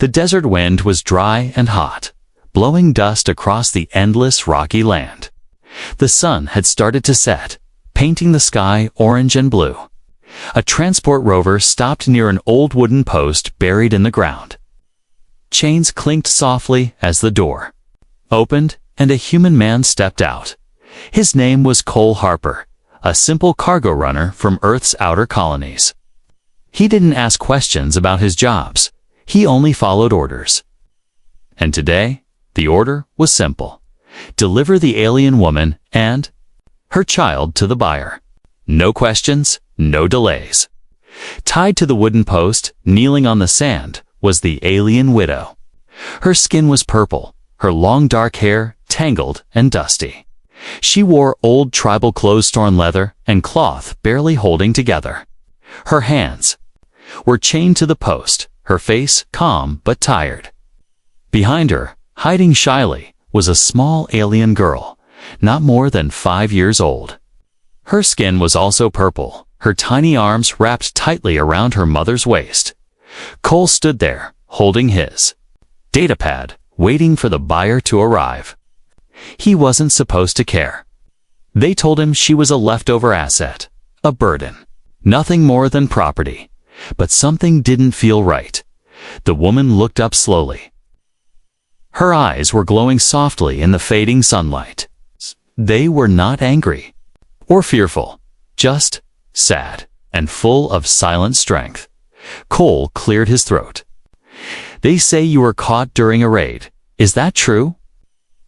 The desert wind was dry and hot, blowing dust across the endless rocky land. The sun had started to set, painting the sky orange and blue. A transport rover stopped near an old wooden post buried in the ground. Chains clinked softly as the door opened and a human man stepped out. His name was Cole Harper, a simple cargo runner from Earth's outer colonies. He didn't ask questions about his jobs. He only followed orders. And today, the order was simple. Deliver the alien woman and her child to the buyer. No questions, no delays. Tied to the wooden post, kneeling on the sand, was the alien widow. Her skin was purple, her long dark hair tangled and dusty. She wore old tribal clothes, torn leather and cloth barely holding together. Her hands were chained to the post, her face calm but tired. Behind her, hiding shyly, was a small alien girl, not more than 5 years old. Her skin was also purple, her tiny arms wrapped tightly around her mother's waist. Cole stood there, holding his datapad, waiting for the buyer to arrive. He wasn't supposed to care. They told him she was a leftover asset, a burden, nothing more than property. But something didn't feel right. The woman looked up slowly. Her eyes were glowing softly in the fading sunlight. They were not angry or fearful, just sad and full of silent strength. Cole cleared his throat. They say you were caught during a raid. Is that true?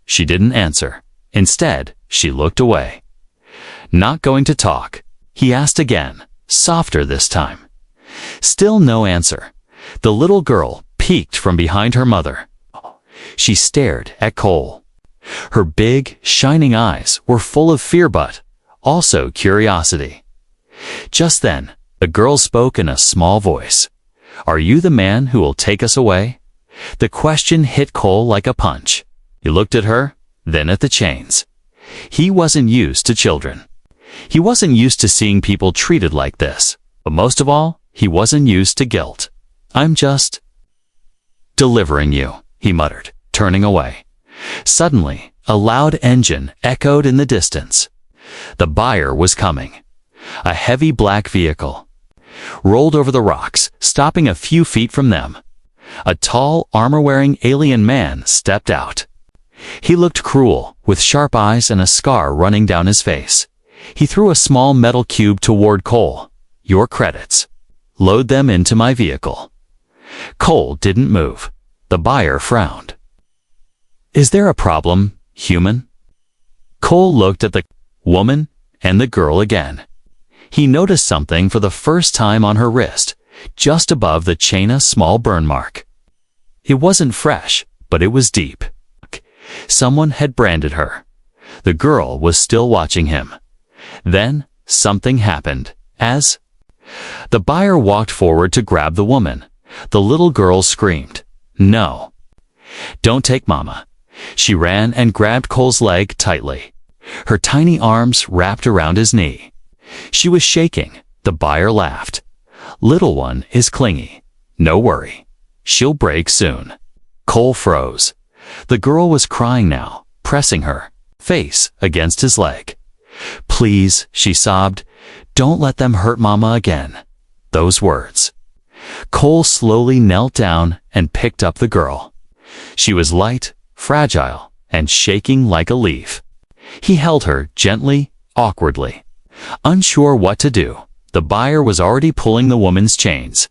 She didn't answer. Instead, she looked away. Not going to talk, he asked again, softer this time. Still no answer. The little girl peeked from behind her mother. She stared at Cole. Her big, shining eyes were full of fear but also curiosity. Just then, the girl spoke in a small voice. Are you the man who will take us away? The question hit Cole like a punch. He looked at her, then at the chains. He wasn't used to children. He wasn't used to seeing people treated like this. But most of all, he wasn't used to guilt. I'm just delivering you, he muttered, turning away. Suddenly, a loud engine echoed in the distance. The buyer was coming. A heavy black vehicle rolled over the rocks, stopping a few feet from them. A tall, armor-wearing alien man stepped out. He looked cruel, with sharp eyes and a scar running down his face. He threw a small metal cube toward Cole. Your credits. Load them into my vehicle. Cole didn't move. The buyer frowned. Is there a problem, human? Cole looked at the woman and the girl again. He noticed something for the first time on her wrist, just above the chain, a small burn mark. It wasn't fresh, but it was deep. Someone had branded her. The girl was still watching him. Then, something happened. As the buyer walked forward to grab the woman, the little girl screamed, No. Don't take Mama. She ran and grabbed Cole's leg tightly. Her tiny arms wrapped around his knee. She was shaking. The buyer laughed. Little one is clingy. No worry. She'll break soon. Cole froze. The girl was crying now, pressing her face against his leg. Please, she sobbed. Don't let them hurt Mama again. Those words. Cole slowly knelt down and picked up the girl. She was light, fragile, and shaking like a leaf. He held her gently, awkwardly. Unsure what to do, the buyer was already pulling the woman's chains.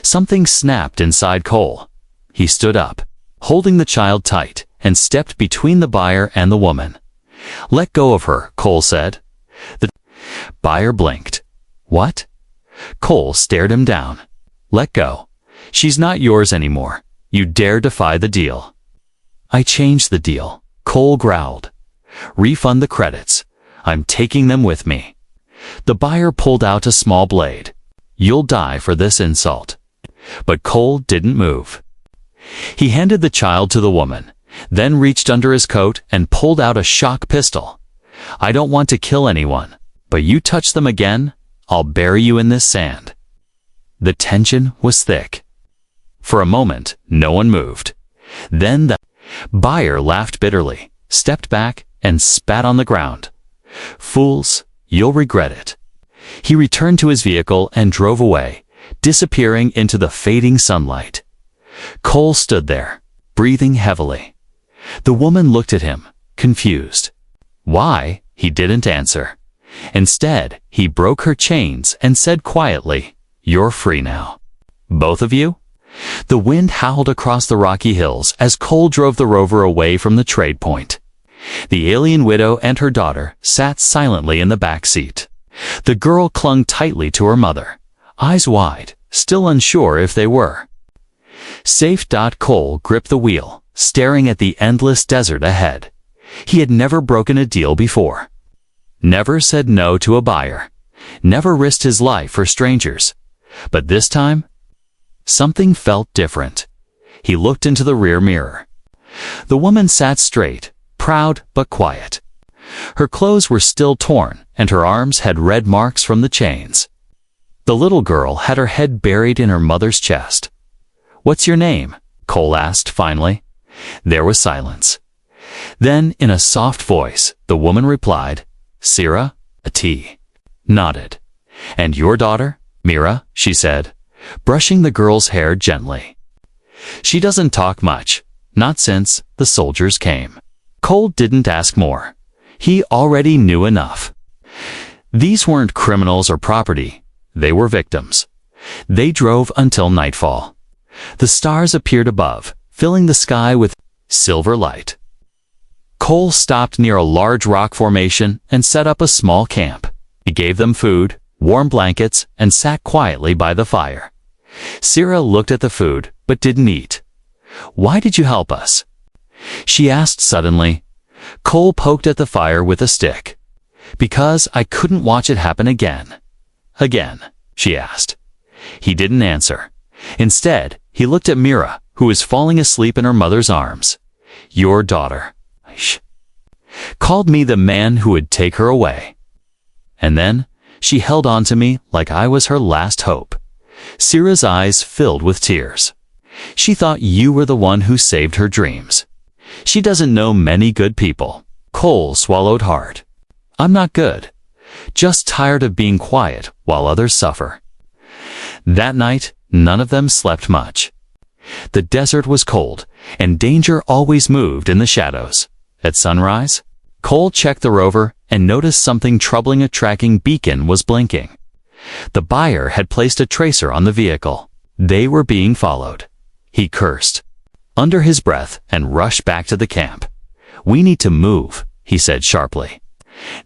Something snapped inside Cole. He stood up, holding the child tight, and stepped between the buyer and the woman. Let go of her, Cole said. The buyer blinked. What? Cole stared him down. Let go. She's not yours anymore. You dare defy the deal. I changed the deal, Cole growled. Refund the credits. I'm taking them with me. The buyer pulled out a small blade. You'll die for this insult. But Cole didn't move. He handed the child to the woman, then reached under his coat and pulled out a shock pistol. I don't want to kill anyone, but you touch them again, I'll bury you in this sand. The tension was thick. For a moment, no one moved. Then the buyer laughed bitterly, stepped back, and spat on the ground. "Fools, you'll regret it." He returned to his vehicle and drove away, disappearing into the fading sunlight. Cole stood there, breathing heavily. The woman looked at him, confused. Why, he didn't answer. Instead, he broke her chains and said quietly, "You're free now." "Both of you?" The wind howled across the rocky hills as Cole drove the rover away from the trade point. The alien widow and her daughter sat silently in the back seat. The girl clung tightly to her mother, eyes wide, still unsure if they were safe. Cole gripped the wheel, staring at the endless desert ahead. He had never broken a deal before. Never said no to a buyer. Never risked his life for strangers. But this time, something felt different. He looked into the rear mirror. The woman sat straight, proud but quiet. Her clothes were still torn, and her arms had red marks from the chains. The little girl had her head buried in her mother's chest. "What's your name?" Cole asked finally. There was silence. Then, in a soft voice, the woman replied, "Sira, a T." Nodded. "And your daughter?" "Mira," she said, brushing the girl's hair gently. "She doesn't talk much, not since the soldiers came." Cole didn't ask more. He already knew enough. These weren't criminals or property. They were victims. They drove until nightfall. The stars appeared above, filling the sky with silver light. Cole stopped near a large rock formation and set up a small camp. He gave them food, warm blankets, and sat quietly by the fire. Sira looked at the food, but didn't eat. "Why did you help us?" she asked suddenly. Cole poked at the fire with a stick. "Because I couldn't watch it happen again." "Again?" she asked. He didn't answer. Instead, he looked at Mira, who was falling asleep in her mother's arms. "Your daughter called me the man who would take her away. And then, she held on to me like I was her last hope." Sira's eyes filled with tears. "She thought you were the one who saved her dreams. She doesn't know many good people." Cole swallowed hard. "I'm not good. Just tired of being quiet while others suffer." That night, none of them slept much. The desert was cold, and danger always moved in the shadows. At sunrise, Cole checked the rover and noticed something troubling. A tracking beacon was blinking. The buyer had placed a tracer on the vehicle. They were being followed. He cursed under his breath and rushed back to the camp. "We need to move," he said sharply.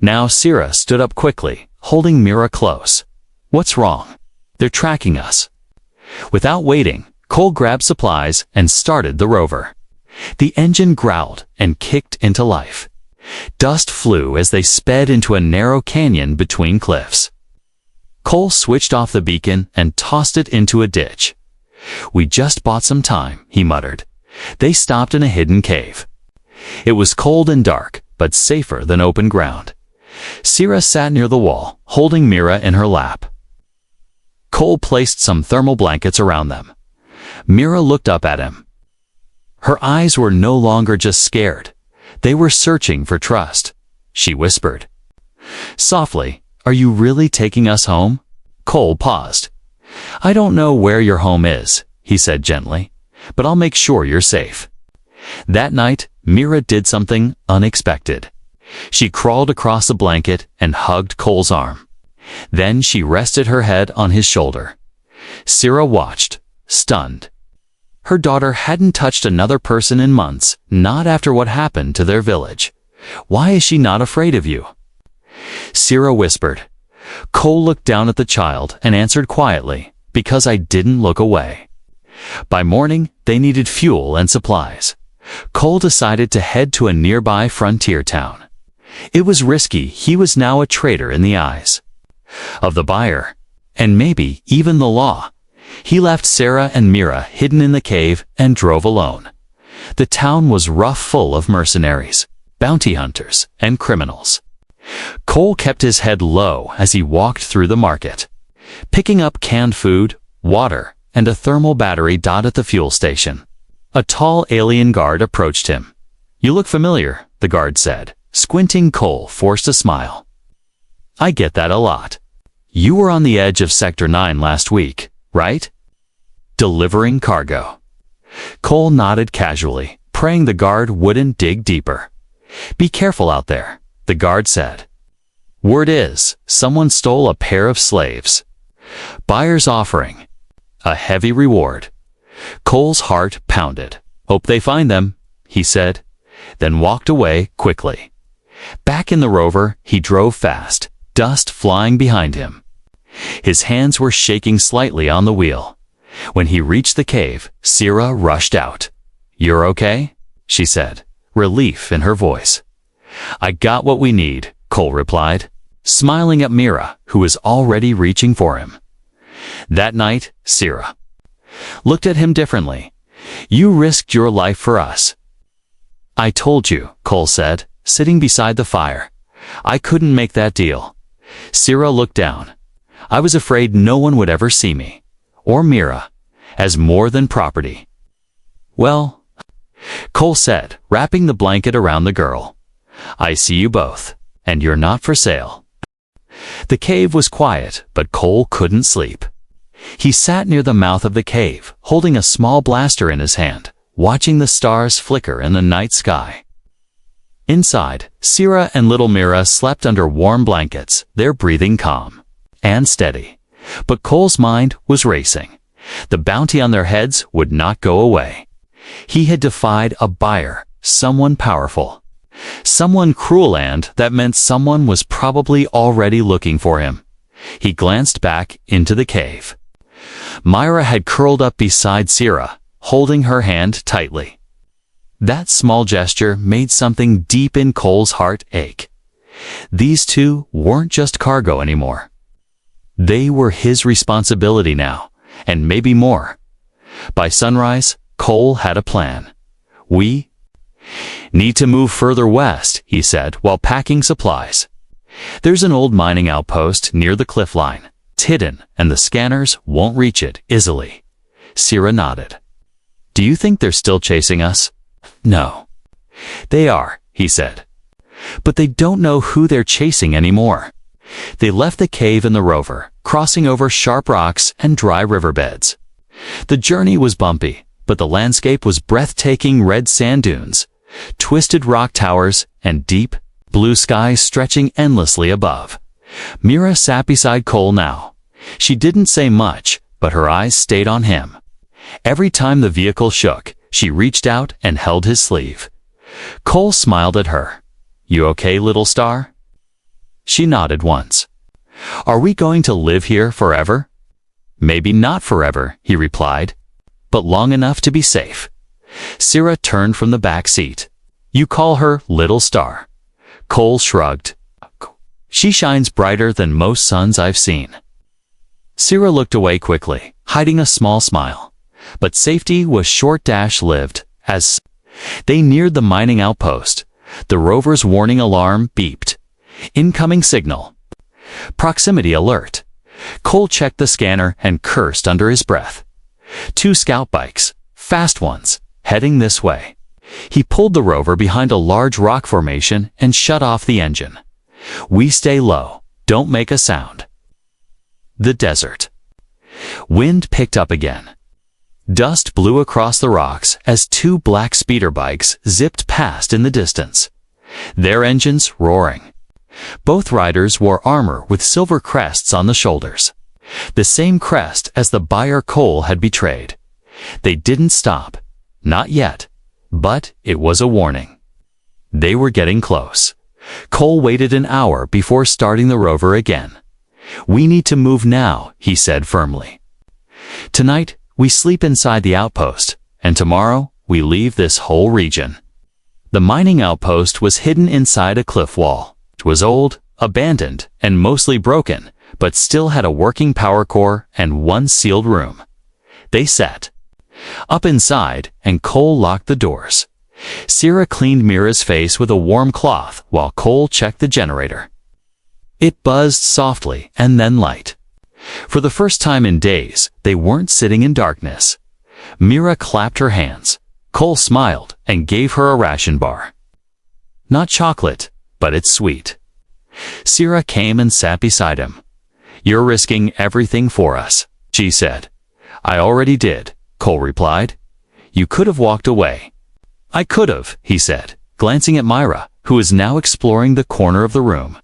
Now Sira stood up quickly, holding Mira close. "What's wrong?" "They're tracking us." Without waiting, Cole grabbed supplies and started the rover. The engine growled and kicked into life. Dust flew as they sped into a narrow canyon between cliffs. Cole switched off the beacon and tossed it into a ditch. "We just bought some time," he muttered. They stopped in a hidden cave. It was cold and dark, but safer than open ground. Sira sat near the wall, holding Mira in her lap. Cole placed some thermal blankets around them. Mira looked up at him. Her eyes were no longer just scared. They were searching for trust. She whispered softly, "Are you really taking us home?" Cole paused. "I don't know where your home is," he said gently, "but I'll make sure you're safe." That night, Mira did something unexpected. She crawled across the blanket and hugged Cole's arm. Then she rested her head on his shoulder. Sira watched, stunned. Her daughter hadn't touched another person in months, not after what happened to their village. "Why is she not afraid of you?" Sira whispered. Cole looked down at the child and answered quietly, "Because I didn't look away." By morning, they needed fuel and supplies. Cole decided to head to a nearby frontier town. It was risky. He was now a traitor in the eyes of the buyer, and maybe even the law. He left Sarah and Mira hidden in the cave and drove alone. The town was rough, full of mercenaries, bounty hunters, and criminals. Cole kept his head low as he walked through the market, picking up canned food, water, and a thermal battery dotted the fuel station. A tall alien guard approached him. "You look familiar," the guard said. Squinting, Cole forced a smile. "I get that a lot. You were on the edge of Sector 9 last week, right? Delivering cargo." Cole nodded casually, praying the guard wouldn't dig deeper. "Be careful out there," the guard said. "Word is, someone stole a pair of slaves. Buyer's offering a heavy reward." Cole's heart pounded. "Hope they find them," he said, then walked away quickly. Back in the rover, he drove fast, dust flying behind him. His hands were shaking slightly on the wheel. When he reached the cave, Sierra rushed out. "You're okay?" she said, relief in her voice. "I got what we need," Cole replied, smiling at Mira, who was already reaching for him. That night, Sierra looked at him differently. "You risked your life for us." "I told you," Cole said, sitting beside the fire. "I couldn't make that deal." Sierra looked down. "I was afraid no one would ever see me, or Mira, as more than property." "Well," Cole said, wrapping the blanket around the girl, "I see you both, and you're not for sale." The cave was quiet, but Cole couldn't sleep. He sat near the mouth of the cave, holding a small blaster in his hand, watching the stars flicker in the night sky. Inside, Sierra and little Mira slept under warm blankets, their breathing calm and steady. But Cole's mind was racing. The bounty on their heads would not go away. He had defied a buyer, someone powerful, someone cruel, and that meant someone was probably already looking for him. He glanced back into the cave. Myra had curled up beside Sierra, holding her hand tightly. That small gesture made something deep in Cole's heart ache. These two weren't just cargo anymore. They were his responsibility now, and maybe more. By sunrise, Cole had a plan. "We need to move further west," he said while packing supplies. "There's an old mining outpost near the cliff line. It's hidden, and the scanners won't reach it easily." Sierra nodded. "Do you think they're still chasing us?" "No." "They are," he said. "But they don't know who they're chasing anymore." They left the cave in the rover, crossing over sharp rocks and dry riverbeds. The journey was bumpy, but the landscape was breathtaking: red sand dunes, twisted rock towers, and deep, blue skies stretching endlessly above. Mira sat beside Cole now. She didn't say much, but her eyes stayed on him. Every time the vehicle shook, she reached out and held his sleeve. Cole smiled at her. "You okay, little star?" She nodded once. "Are we going to live here forever?" "Maybe not forever," he replied, "but long enough to be safe." Sierra turned from the back seat. "You call her Little Star?" Cole shrugged. "She shines brighter than most suns I've seen." Sierra looked away quickly, hiding a small smile. But safety was short-lived. As they neared the mining outpost, the rover's warning alarm beeped. "Incoming signal. Proximity alert." Cole checked the scanner and cursed under his breath. 2 scout bikes, fast ones, heading this way. He pulled the rover behind a large rock formation and shut off the engine. "We stay low, don't make a sound." The desert. Wind picked up again. Dust blew across the rocks as 2 black speeder bikes zipped past in the distance, their engines roaring. Both riders wore armor with silver crests on the shoulders, the same crest as the buyer Cole had betrayed. They didn't stop, not yet, but it was a warning. They were getting close. Cole waited an hour before starting the rover again. "We need to move now," he said firmly. "Tonight, we sleep inside the outpost, and tomorrow, we leave this whole region." The mining outpost was hidden inside a cliff wall. It was old, abandoned, and mostly broken, but still had a working power core and 1 sealed room. They sat up inside, and Cole locked the doors. Sierra cleaned Mira's face with a warm cloth while Cole checked the generator. It buzzed softly and then light. For the first time in days, they weren't sitting in darkness. Mira clapped her hands. Cole smiled and gave her a ration bar. Not chocolate, but it's sweet. Sierra came and sat beside him. You're risking everything for us, she said. I already did, Cole replied. You could have walked away. I could have, he said, glancing at Myra, who was now exploring the corner of the room.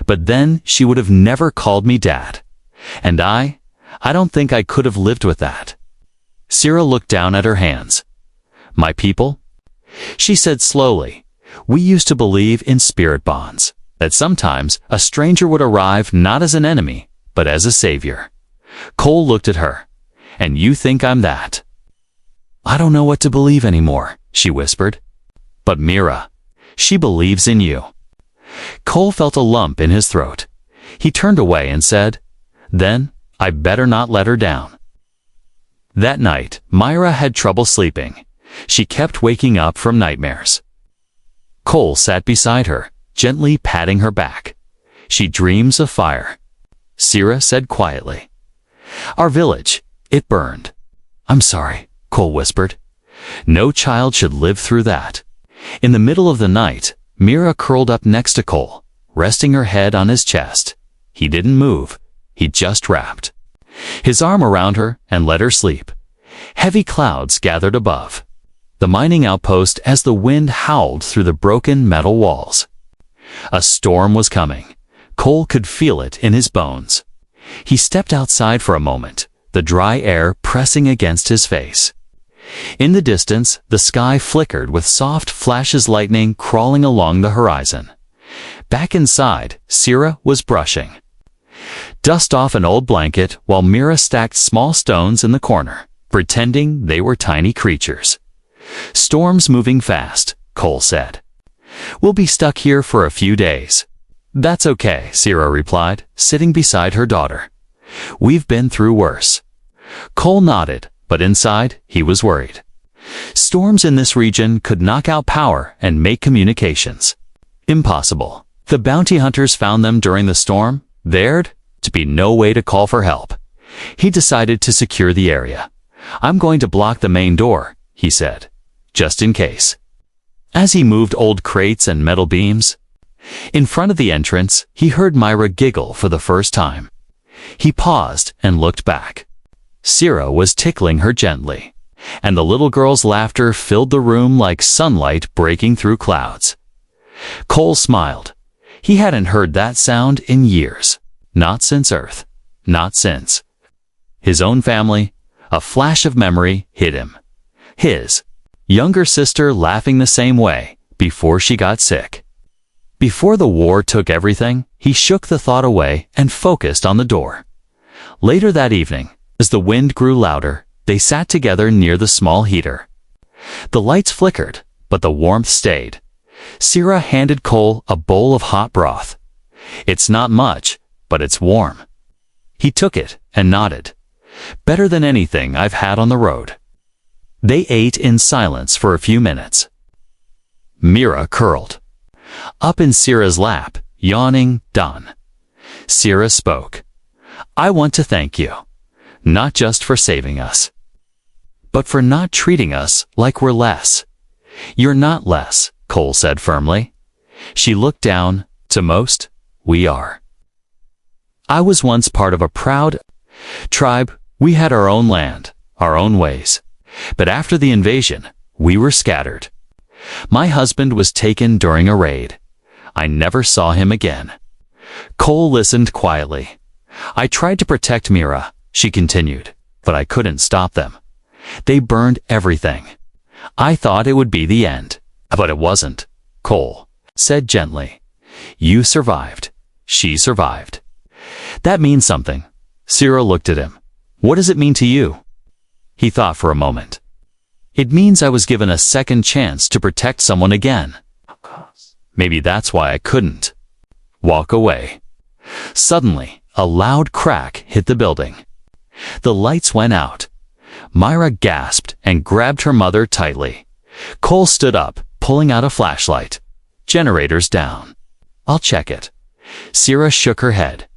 But then she would have never called me Dad. And I don't think I could have lived with that. Sierra looked down at her hands. My people? She said slowly, we used to believe in spirit bonds, that sometimes a stranger would arrive not as an enemy, but as a savior. Cole looked at her. And you think I'm that? I don't know what to believe anymore, she whispered. But Mira, she believes in you. Cole felt a lump in his throat. He turned away and said, Then, I better not let her down. That night, Myra had trouble sleeping. She kept waking up from nightmares. Cole sat beside her, gently patting her back. She dreams of fire. Sierra said quietly. Our village, it burned. I'm sorry, Cole whispered. No child should live through that. In the middle of the night, Mira curled up next to Cole, resting her head on his chest. He didn't move. He just wrapped his arm around her and let her sleep. Heavy clouds gathered above the mining outpost as the wind howled through the broken metal walls. A storm was coming. Cole could feel it in his bones. He stepped outside for a moment, the dry air pressing against his face. In the distance, the sky flickered with soft flashes of lightning crawling along the horizon. Back inside, Sierra was brushing dust off an old blanket while Mira stacked small stones in the corner, pretending they were tiny creatures. Storm's moving fast, Cole said. We'll be stuck here for a few days. That's okay, Sierra replied, sitting beside her daughter. We've been through worse. Cole nodded, but inside, he was worried. Storms in this region could knock out power and make communications impossible. The bounty hunters found them during the storm. There'd to be no way to call for help. He decided to secure the area. I'm going to block the main door, he said, just in case. As he moved old crates and metal beams in front of the entrance, he heard Myra giggle for the first time. He paused and looked back. Sierra was tickling her gently, and the little girl's laughter filled the room like sunlight breaking through clouds. Cole smiled. He hadn't heard that sound in years. Not since Earth. Not since his own family. A flash of memory hit him. His younger sister laughing the same way before she got sick. Before the war took everything, he shook the thought away and focused on the door. Later that evening, as the wind grew louder, they sat together near the small heater. The lights flickered, but the warmth stayed. Sierra handed Cole a bowl of hot broth. It's not much, but it's warm. He took it and nodded. Better than anything I've had on the road. They ate in silence for a few minutes. Mira curled up in Sierra's lap, yawning, done. Sierra spoke. I want to thank you, not just for saving us, but for not treating us like we're less. You're not less, Cole said firmly. She looked down. To most, we are. I was once part of a proud tribe. We had our own land, our own ways. But after the invasion, we were scattered. My husband was taken during a raid. I never saw him again. Cole listened quietly. I tried to protect Mira, she continued, but I couldn't stop them. They burned everything. I thought it would be the end, but it wasn't, Cole said gently. You survived. She survived. That means something. Sierra looked at him. What does it mean to you? He thought for a moment. It means I was given a second chance to protect someone again. Maybe that's why I couldn't walk away. Suddenly, a loud crack hit the building. The lights went out. Myra gasped and grabbed her mother tightly. Cole stood up, pulling out a flashlight. Generators down. I'll check it. Sierra shook her head.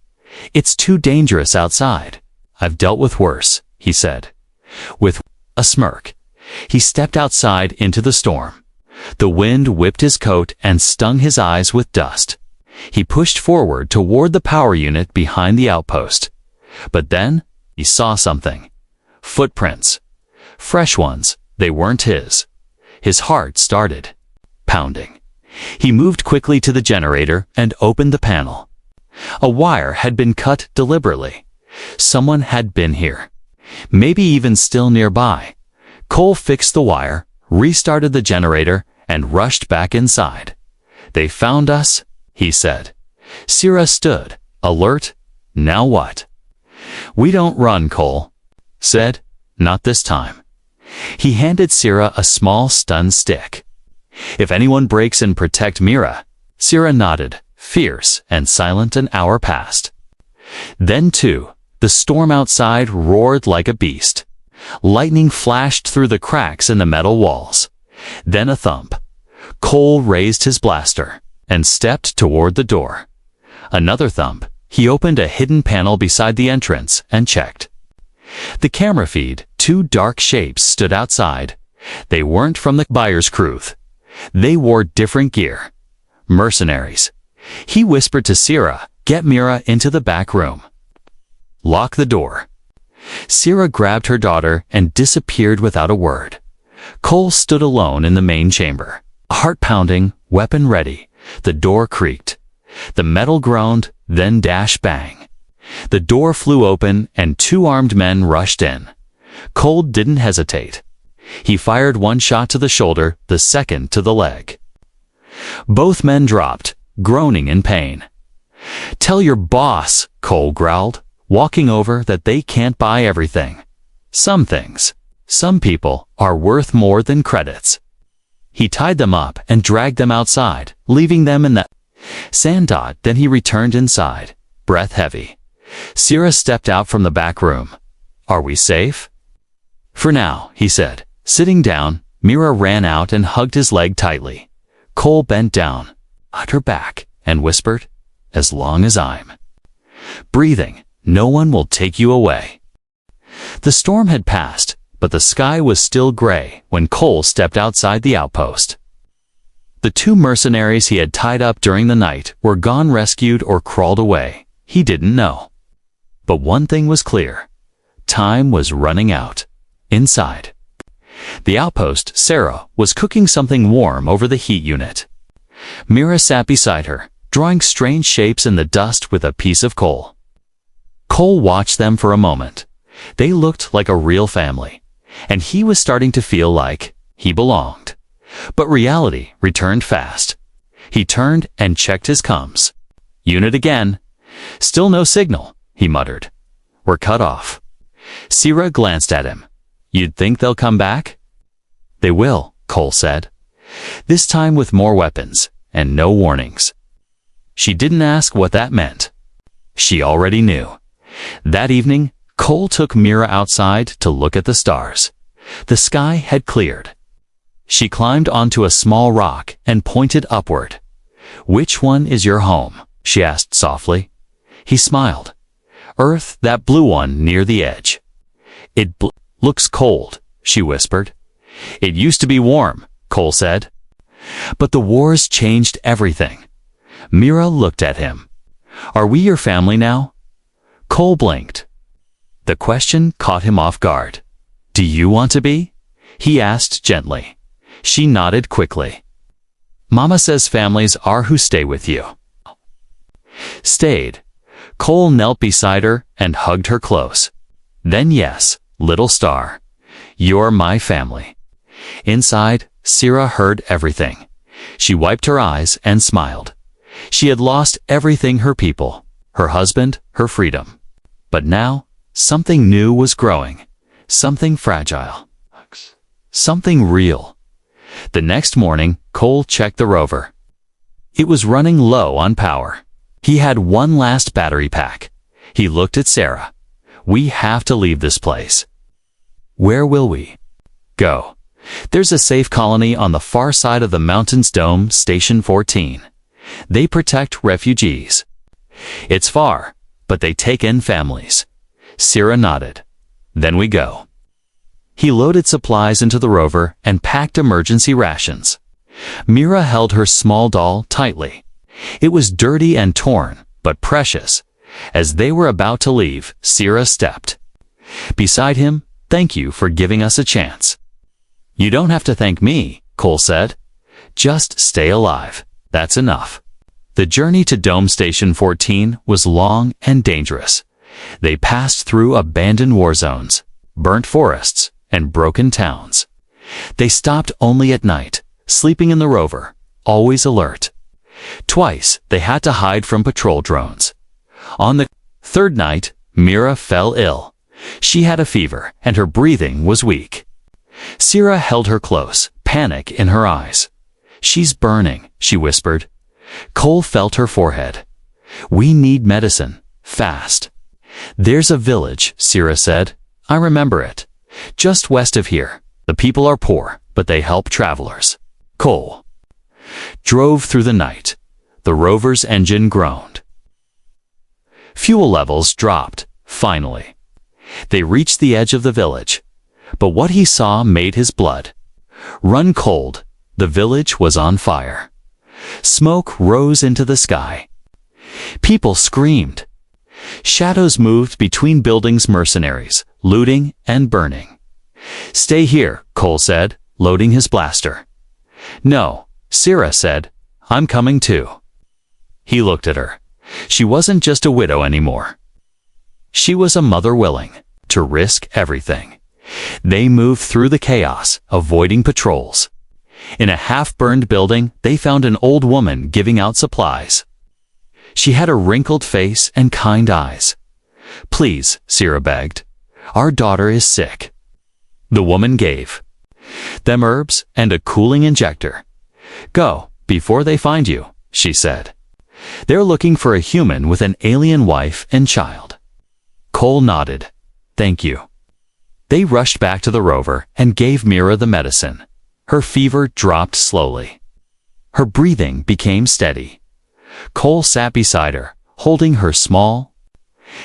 It's too dangerous outside. I've dealt with worse, he said. With a smirk, he stepped outside into the storm. The wind whipped his coat and stung his eyes with dust. He pushed forward toward the power unit behind the outpost. But then, he saw something. Footprints. Fresh ones. They weren't his. His heart started pounding. He moved quickly to the generator and opened the panel. A wire had been cut deliberately. Someone had been here. Maybe even still nearby. Cole fixed the wire, restarted the generator, and rushed back inside. They found us, he said. Sierra stood, alert. Now what? We don't run, Cole said. Not this time. He handed Sierra a small stun stick. If anyone breaks and protect Mira. Sierra nodded, fierce and silent. An hour passed. Then too, the storm outside roared like a beast. Lightning flashed through the cracks in the metal walls. Then a thump. Cole raised his blaster and stepped toward the door. Another thump. He opened a hidden panel beside the entrance and checked. The camera feed, two dark shapes stood outside. They weren't from the buyer's crew. They wore different gear. Mercenaries. He whispered to Sierra, get Mira into the back room. Lock the door. Sierra grabbed her daughter and disappeared without a word. Cole stood alone in the main chamber. Heart pounding, weapon ready. The door creaked. The metal groaned, then dash bang. The door flew open and two armed men rushed in. Cole didn't hesitate. He fired one shot to the shoulder, the second to the leg. Both men dropped, groaning in pain. Tell your boss, Cole growled, walking over, that they can't buy everything. Some things, some people, are worth more than credits. He tied them up and dragged them outside, leaving them in the sand. Then he returned inside, breath heavy. Sierra stepped out from the back room. Are we safe? For now, he said. Sitting down, Mira ran out and hugged his leg tightly. Cole bent down, hugged her back, and whispered, as long as I'm breathing, no one will take you away. The storm had passed, but the sky was still gray when Cole stepped outside the outpost. The two mercenaries he had tied up during the night were gone, rescued, or crawled away. He didn't know. But one thing was clear. Time was running out. Inside the outpost, Sarah was cooking something warm over the heat unit. Mira sat beside her, drawing strange shapes in the dust with a piece of coal. Cole watched them for a moment. They looked like a real family, and he was starting to feel like he belonged. But reality returned fast. He turned and checked his comms. Unit again. Still no signal, he muttered. We're cut off. Sierra glanced at him. You'd think they'll come back? They will, Cole said. This time with more weapons, and no warnings. She didn't ask what that meant. She already knew. That evening, Cole took Mira outside to look at the stars. The sky had cleared. She climbed onto a small rock and pointed upward. Which one is your home? She asked softly. He smiled. Earth, that blue one near the edge. It looks cold, she whispered. It used to be warm, Cole said. But the wars changed everything. Mira looked at him. Are we your family now? Cole blinked. The question caught him off guard. Do you want to be? He asked gently. She nodded quickly. Mama says families are who stay with you. Stayed. Cole knelt beside her and hugged her close. Then yes, little star. You're my family. Inside, Sierra heard everything. She wiped her eyes and smiled. She had lost everything: her people, her husband, her freedom. But now, something new was growing. Something fragile. Something real. The next morning, Cole checked the rover. It was running low on power. He had one last battery pack. He looked at Sarah. We have to leave this place. Where will we go? There's a safe colony on the far side of the mountain's dome, Station 14. They protect refugees. It's far, but they take in families. Sira nodded. Then we go. He loaded supplies into the rover and packed emergency rations. Mira held her small doll tightly. It was dirty and torn, but precious. As they were about to leave, Sira stepped beside him. Thank you for giving us a chance. You don't have to thank me, Cole said. Just stay alive. That's enough. The journey to Dome Station 14 was long and dangerous. They passed through abandoned war zones, burnt forests, and broken towns. They stopped only at night, sleeping in the rover, always alert. Twice, they had to hide from patrol drones. On the third night, Mira fell ill. She had a fever, and her breathing was weak. Sira held her close, panic in her eyes. She's burning, she whispered. Cole felt her forehead. We need medicine, fast. There's a village, Sira said. I remember it. Just west of here. The people are poor, but they help travelers. Cole drove through the night. The rover's engine groaned. Fuel levels dropped, finally. They reached the edge of the village. But what he saw made his blood run cold. The village was on fire. Smoke rose into the sky. People screamed. Shadows moved between buildings, mercenaries, looting and burning. Stay here, Cole said, loading his blaster. No, Sira said, I'm coming too. He looked at her. She wasn't just a widow anymore. She was a mother willing to risk everything. They moved through the chaos, avoiding patrols. In a half-burned building, they found an old woman giving out supplies. She had a wrinkled face and kind eyes. Please, Sira begged. Our daughter is sick. The woman gave them herbs and a cooling injector. Go, before they find you, she said. They're looking for a human with an alien wife and child. Cole nodded. Thank you. They rushed back to the rover and gave Mira the medicine. Her fever dropped slowly. Her breathing became steady. Cole sat beside her, holding her small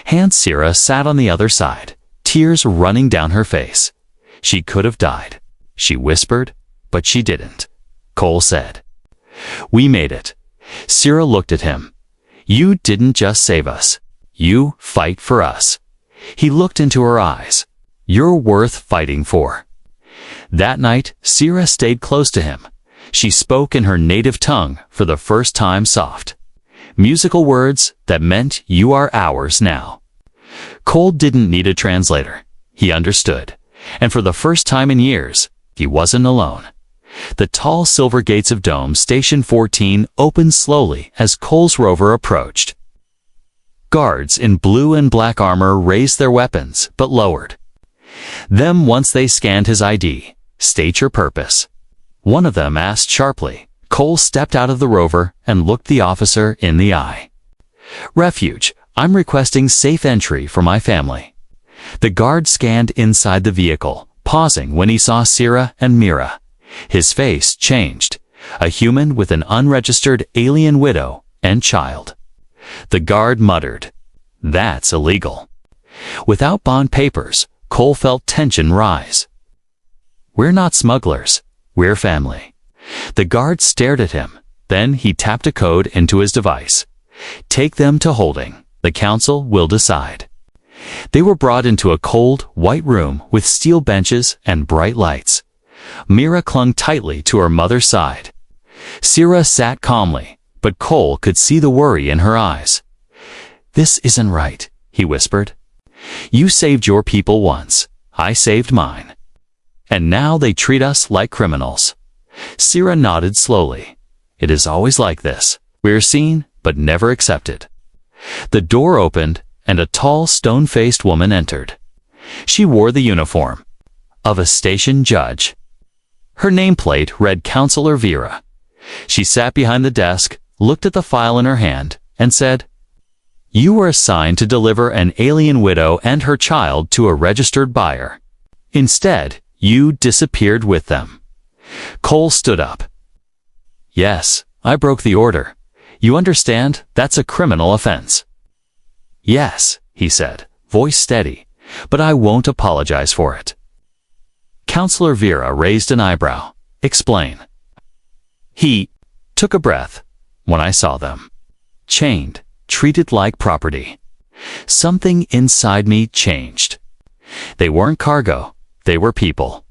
hand. Sira sat on the other side, tears running down her face. She could have died, she whispered, but she didn't. Cole said, We made it. Sira looked at him. You didn't just save us. You fight for us. He looked into her eyes. You're worth fighting for. That night, Sira stayed close to him. She spoke in her native tongue for the first time, soft, musical words that meant you are ours now. Cole didn't need a translator. He understood. And for the first time in years, he wasn't alone. The tall silver gates of Dome Station 14 opened slowly as Cole's rover approached. Guards in blue and black armor raised their weapons, but lowered them once they scanned his ID. State your purpose. One of them asked sharply. Cole stepped out of the rover and looked the officer in the eye. Refuge. I'm requesting safe entry for my family. The guard scanned inside the vehicle, pausing when he saw Sira and Mira. His face changed. A human with an unregistered alien widow and child. The guard muttered, That's illegal. Without bond papers, Cole felt tension rise. We're not smugglers. We're family. The guard stared at him. Then he tapped a code into his device. Take them to holding. The council will decide. They were brought into a cold, white room with steel benches and bright lights. Mira clung tightly to her mother's side. Sira sat calmly, but Cole could see the worry in her eyes. This isn't right, he whispered. You saved your people once. I saved mine. And now they treat us like criminals. Sira nodded slowly. It is always like this. We're seen, but never accepted. The door opened, and a tall, stone-faced woman entered. She wore the uniform of a station judge. Her nameplate read Counselor Vera. She sat behind the desk, looked at the file in her hand, and said, You were assigned to deliver an alien widow and her child to a registered buyer. Instead, you disappeared with them. Cole stood up. Yes, I broke the order. You understand, that's a criminal offense. Yes, he said, voice steady, but I won't apologize for it. Counselor Vera raised an eyebrow. Explain. He took a breath when I saw them. Chained, treated like property. Something inside me changed. They weren't cargo, they were people.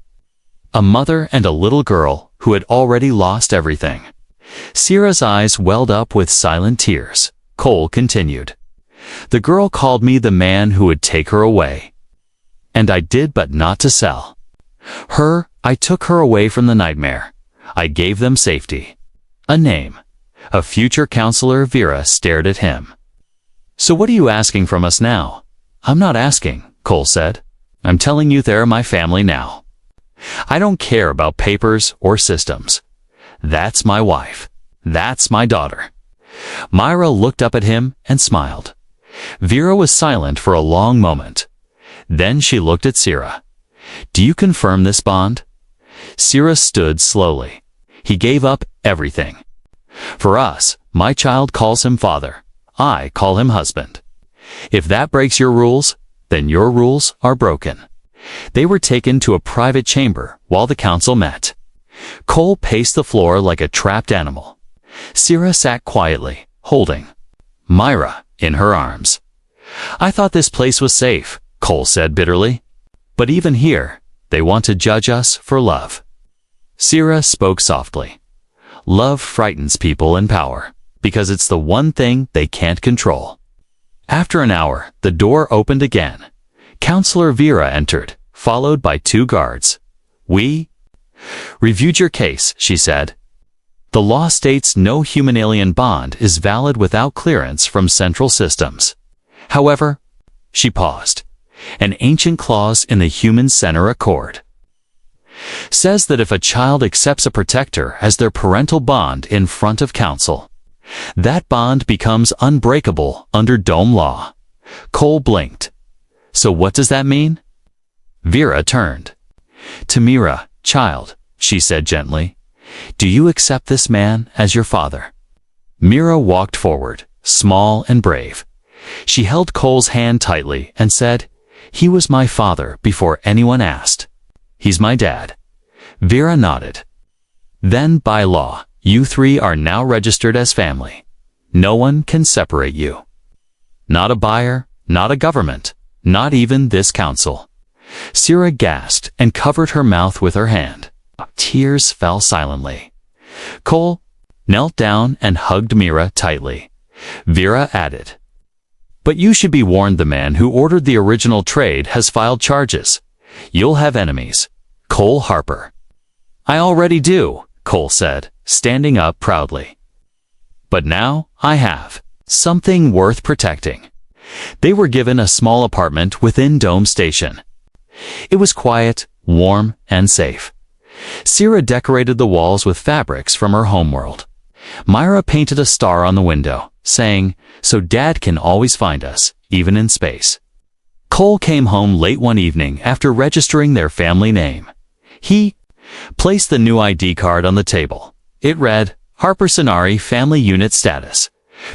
A mother and a little girl who had already lost everything. Sierra's eyes welled up with silent tears. Cole continued. The girl called me the man who would take her away. And I did, but not to sell. I took her away from the nightmare. I gave them safety. A name. A future counselor. Vera stared at him. So what are you asking from us now? I'm not asking, Cole said. I'm telling you they're my family now. I don't care about papers or systems. That's my wife. That's my daughter. Myra looked up at him and smiled. Vera was silent for a long moment. Then she looked at Sierra. Do you confirm this bond? Sierra stood slowly. He gave up everything. For us, my child calls him father. I call him husband. If that breaks your rules, then your rules are broken. They were taken to a private chamber while the council met. Cole paced the floor like a trapped animal. Sierra sat quietly, holding Myra in her arms. I thought this place was safe, Cole said bitterly. But even here, they want to judge us for love. Sierra spoke softly. Love frightens people in power, because it's the one thing they can't control. After an hour, the door opened again. Counselor Vera entered, followed by 2 guards. We reviewed your case, she said. The law states no human-alien bond is valid without clearance from central systems. However, she paused. An ancient clause in the Human Center Accord says that if a child accepts a protector as their parental bond in front of council, that bond becomes unbreakable under Dome law. Cole blinked. So what does that mean? Vera turned. To Mira, child, she said gently, do you accept this man as your father? Mira walked forward, small and brave. She held Cole's hand tightly and said, he was my father before anyone asked. He's my dad. Vera nodded. Then, by law, you 3 are now registered as family. No one can separate you. Not a buyer, not a government, not even this council. Sierra gasped and covered her mouth with her hand. Tears fell silently. Cole knelt down and hugged Mira tightly. Vera added, but you should be warned, the man who ordered the original trade has filed charges. You'll have enemies. Cole Harper. I already do, Cole said, standing up proudly. But now I have something worth protecting. They were given a small apartment within Dome Station. It was quiet, warm, and safe. Sierra decorated the walls with fabrics from her homeworld. Myra painted a star on the window, saying, so Dad can always find us, even in space. Cole came home late one evening after registering their family name. He placed the new ID card on the table. It read, Harper Sonari Family Unit Status.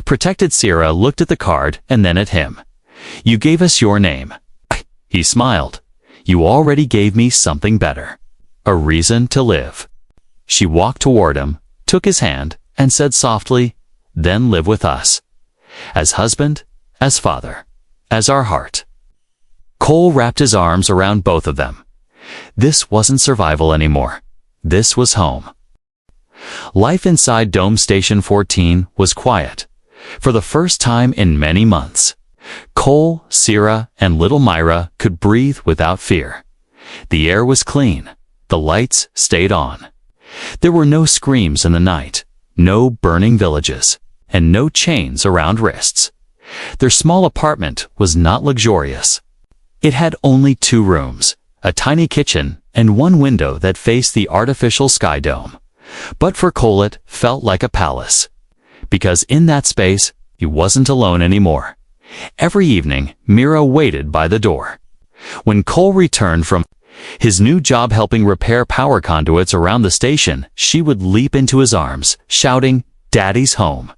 Protected. Sierra looked at the card and then at him. You gave us your name. He smiled. You already gave me something better. A reason to live. She walked toward him, took his hand, and said softly, then live with us. As husband, as father, as our heart. Cole wrapped his arms around both of them. This wasn't survival anymore. This was home. Life inside Dome Station 14 was quiet. For the first time in many months, Cole, Sierra, and little Myra could breathe without fear. The air was clean. The lights stayed on. There were no screams in the night, no burning villages, and no chains around wrists. Their small apartment was not luxurious. It had only 2 rooms, a tiny kitchen, and 1 window that faced the artificial sky dome. But for Cole it felt like a palace. Because in that space, he wasn't alone anymore. Every evening, Mira waited by the door. When Cole returned from his new job helping repair power conduits around the station, she would leap into his arms, shouting, Daddy's home.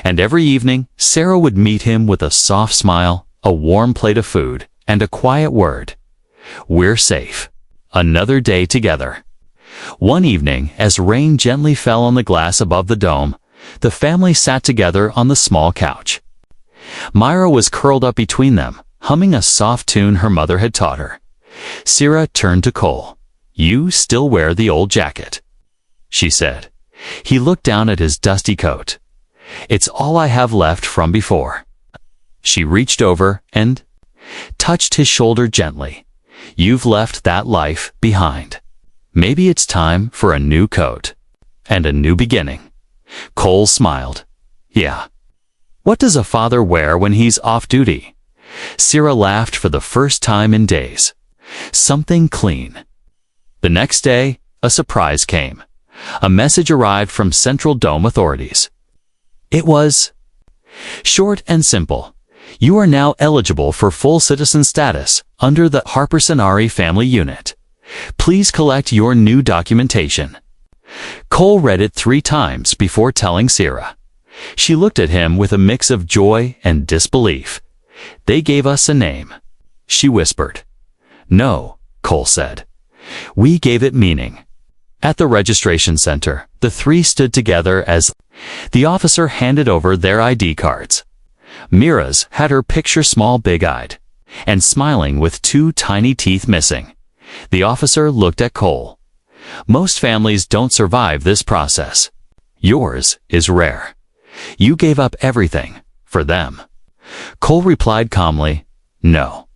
And every evening, Sarah would meet him with a soft smile, a warm plate of food, and a quiet word. "We're safe. Another day together." One evening, as rain gently fell on the glass above the dome, the family sat together on the small couch. Myra was curled up between them, humming a soft tune her mother had taught her. Sarah turned to Cole. "You still wear the old jacket," she said. He looked down at his dusty coat. "It's all I have left from before." She reached over and touched his shoulder gently. "You've left that life behind. Maybe it's time for a new coat and a new beginning." Cole smiled. "Yeah. What does a father wear when he's off duty?" Sarah laughed for the first time in days. "Something clean." The next day, a surprise came. A message arrived from Central Dome authorities. It was short and simple. "You are now eligible for full citizen status under the Harper-Sonari family unit. Please collect your new documentation." Cole read it 3 times before telling Sarah. She looked at him with a mix of joy and disbelief. "They gave us a name," she whispered. "No," Cole said. "We gave it meaning." At the registration center, the 3 stood together as the officer handed over their ID cards. Mira's had her picture small, big-eyed, and smiling with 2 tiny teeth missing. The officer looked at Cole. "Most families don't survive this process. Yours is rare. You gave up everything for them." Cole replied calmly, "No,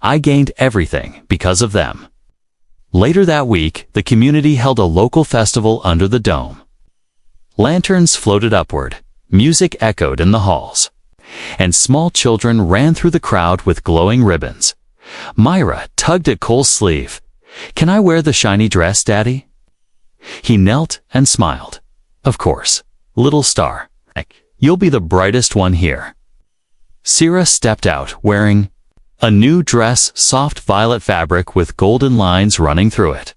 I gained everything because of them." Later that week, the community held a local festival under the dome. Lanterns floated upward, music echoed in the halls, and small children ran through the crowd with glowing ribbons. Myra tugged at Cole's sleeve. "Can I wear the shiny dress, Daddy?" He knelt and smiled. "Of course, little star. You'll be the brightest one here." Sarah stepped out, wearing a new dress, soft violet fabric with golden lines running through it.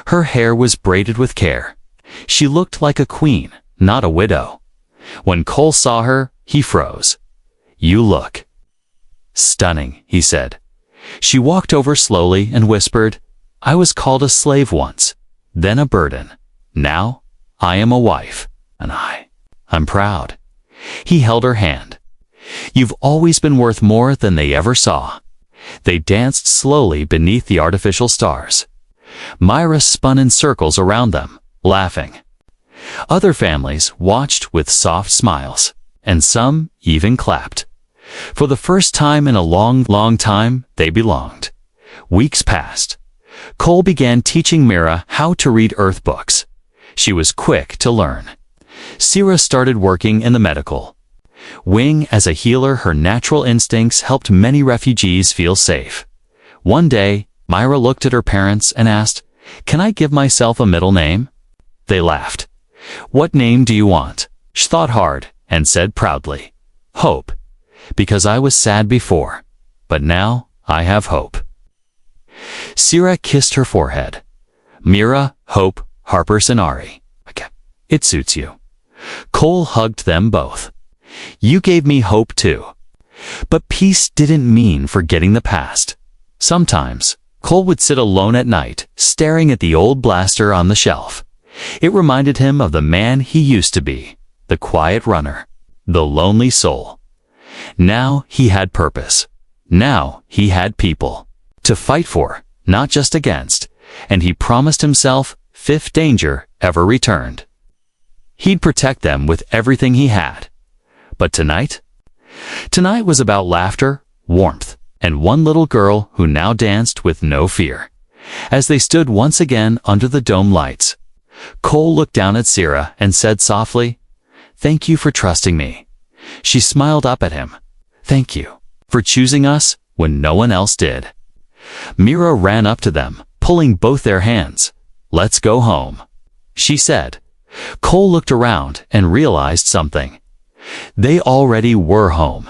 Her hair was braided with care. She looked like a queen, not a widow. When Cole saw her, he froze. "You look stunning," he said. She walked over slowly and whispered, "I was called a slave once, then a burden. Now I am a wife, and I'm proud." He held her hand. "You've always been worth more than they ever saw." They danced slowly beneath the artificial stars. Myra spun in circles around them, laughing. Other families watched with soft smiles, and some even clapped. For the first time in a long, long time, they belonged. Weeks passed. Cole began teaching Mira how to read Earth books. She was quick to learn. Sarah started working in the medical wing as a healer. Her natural instincts helped many refugees feel safe. One day, Myra looked at her parents and asked, "Can I give myself a middle name?" They laughed. "What name do you want?" She thought hard and said proudly, "Hope, because I was sad before, but now I have hope." Sarah kissed her forehead. "Mira, Hope, Harper-Sonari. It suits you." Cole hugged them both. "You gave me hope too." But peace didn't mean forgetting the past. Sometimes, Cole would sit alone at night, staring at the old blaster on the shelf. It reminded him of the man he used to be, the quiet runner, the lonely soul. Now he had purpose. Now he had people to fight for, not just against, and he promised himself, if danger ever returned, he'd protect them with everything he had. But tonight was about laughter, warmth, and one little girl who now danced with no fear. As they stood once again under the dome lights, Cole looked down at Sarah and said softly, "Thank you for trusting me." She smiled up at him. "Thank you for choosing us when no one else did." Mira ran up to them, pulling both their hands. "Let's go home," she said. Cole looked around and realized something. They already were home.